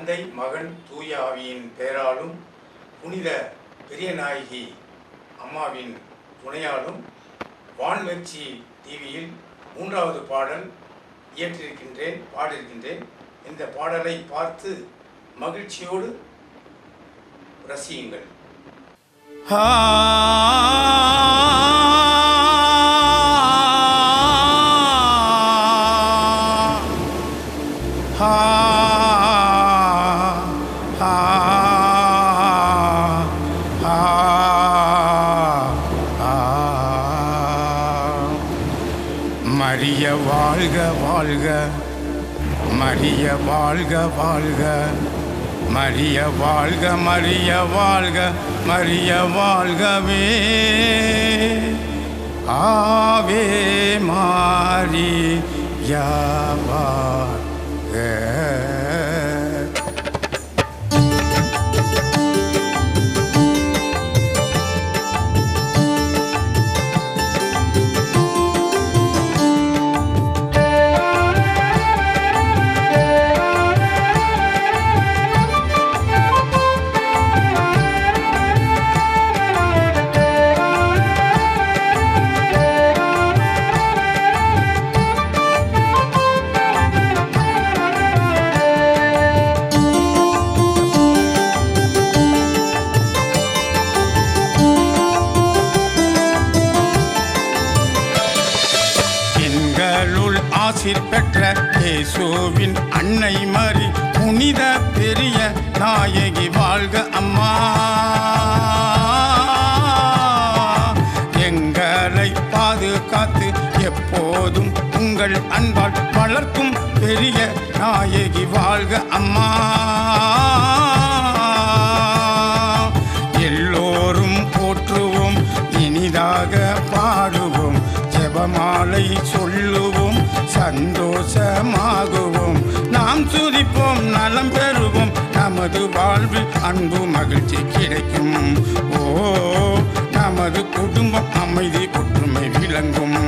தந்தை மகன் தூய ஆவியின் பெயராலும் புனித பெரிய நாயகி அம்மாவின் துணையாலும் வான்வெற்றி டிவியில் 3வது பாடல் பாடியிருக்கின்றேன். இந்த பாடலை பார்த்து மகிழ்ச்சியோடு ரசியுங்கள். மரிய வாழ்க வாழ்க, மரிய வாழ்க வாழ்க, மரிய வாழ்க, மரிய வாழ்க, மரிய வாழ்கவே. ஆவே மாரியா வாழ்க. ஆசீர் பெற்ற இயேசுவின் அன்னை மரி புனித பெரிய நாயகி வாழ்க அம்மா. எங்களை பாதுகாத்து எப்போதும் உங்கள் அன்பால் வளர்க்கும் பெரிய நாயகி வாழ்க அம்மா. எல்லோரும் போற்றுவோம், இனிதாக பாடுவோம், ஜெபமாலை சொல்லுவோம், சந்தோஷமாகுவோம், நாம் துதிப்போம், நலம் பெறுவோம், நமது வாழ்வில் அன்பு மகிழ்ச்சி கிடைக்கும். ஓ, நமது குடும்பம் அமைதி ஒற்றுமை விளங்கும்.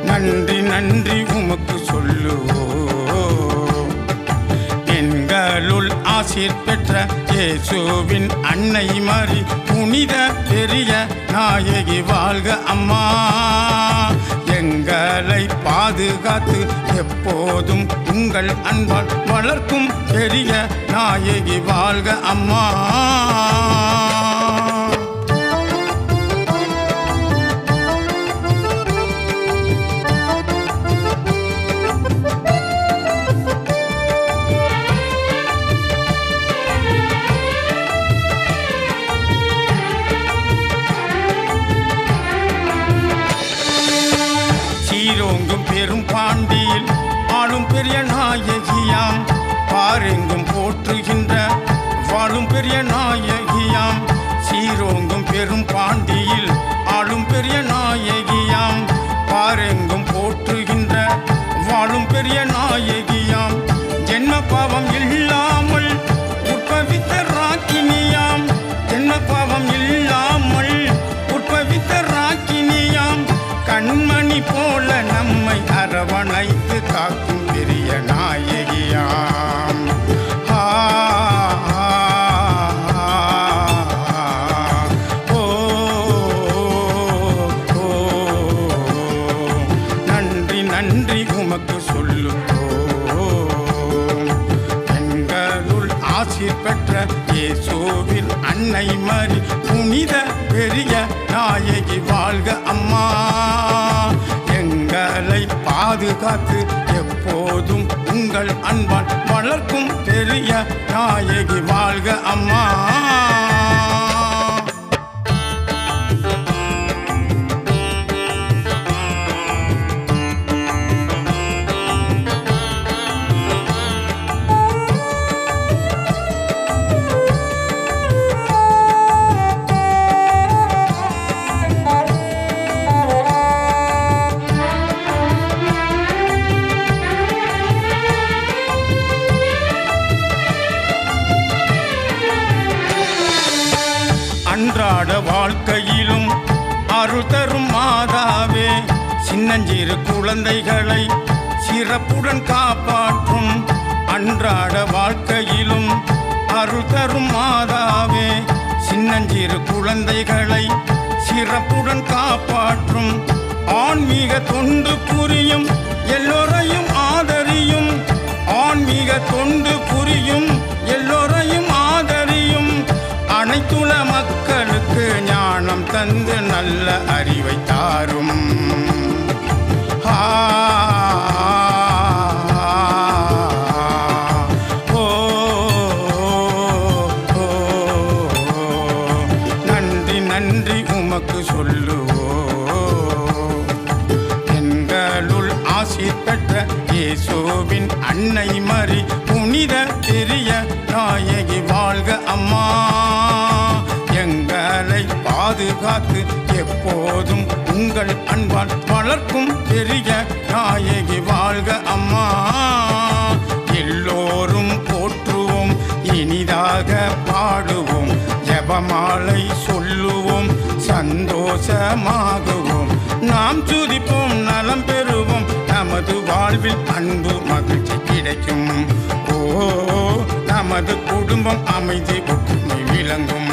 நன்றி நன்றி உமக்கு சொல்லுவோம். எங்களுள் ஆசீர் பெற்ற இயேசுவின் அன்னை மரி புனித பெரிய நாயகி வாழ்க அம்மா. எங்களை பாதுகாத்து எப்போதும் உங்கள் அன்பால் வளர்க்கும் பெரிய நாயகி வாழ்க அம்மா. சீரோங்கும் பெரும் பாண்டியில் ஆளும் பெரிய நாயகியாம், பாரெங்கும் போற்றுகின்ற வாழும் பெரிய நாயகியாம். சீரோங்கும் பெரும் பாண்டியில் ஆளும் பெரிய நாயகியாம், பாரெங்கும் போற்றுகின்ற வாழும் பெரிய நாயகியாம். ஜென்ம பாவம் இல்லாமல் உற்பவித்த ராக்கினியாம், ஜென்ம பாவம் இல்லாமல் உற்பவித்த ராக்கினியாம். கண்மணி போல நம்மை அரவணைத்து காக்கும் பெரிய நாயகியாம். ஓ, நன்றி நன்றி உமக்கு சொல்லுவோம். எங்களுள் ஆசீர் பெற்ற இயேசுவின் அன்னை மரி புனித பெரிய நாயகி வாழ்க அம்மா. எங்களை பாதுகாத்து எப்போதும் உங்கள் அன்பால் வளர்க்கும் பெரிய நாயகி வாழ்க அம்மா. வாழ்க்கையிலும் அருள் தரும் மாதாவே, சின்னஞ்சிறு குழந்தைகளை சிறப்புடன் காப்பாற்றும் அன்றாட வாழ்க்கையிலும் அருள் தரும் மாதாவே, சின்னஞ்சிறு குழந்தைகளை சிறப்புடன் காப்பாற்றும் ஆன்மீக தொண்டு புரியும் எல்லோரையும் ஆதரியும், ஆன்மீக தொண்டு புரியும் எல்லோரையும் ஆதரியும், அனைத்துல மக்களுக்கு ஞானம் தந்து நல்ல அறிவை தாரும். நன்றி நன்றி உமக்கு சொல்லுவோம். எங்களுள் ஆசீர் பெற்ற இயேசுவின் அன்னை மரி புனித பெரிய நாயகி வாழ்க அம்மா. எங்களை பாதுகாத்து எப்போதும் உங்கள் அன்பால் வளர்க்கும் பெரிய நாயகி வாழ்க அம்மா. எல்லோரும் போற்றுவோம், இனிதாக பாடுவோம், ஜெபமாலை சொல்லுவோம், சந்தோஷமாகுவோம், நாம் துதிப்போம், நலம் பெறுவோம், நமது வாழ்வில் அன்பு மகிழ்ச்சி கிடைக்கும். ஓ, நமது குடும்பம் அமைதி ஒற்றுமை விளங்கும்.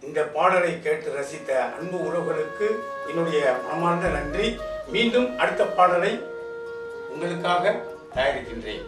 இந்த பாடலை கேட்டு ரசித்த அன்பு உறவுகளுக்கு என்னுடைய மனமார்ந்த நன்றி. மீண்டும் அடுத்த பாடலை உங்களுக்காக தயாரிக்கின்றேன்.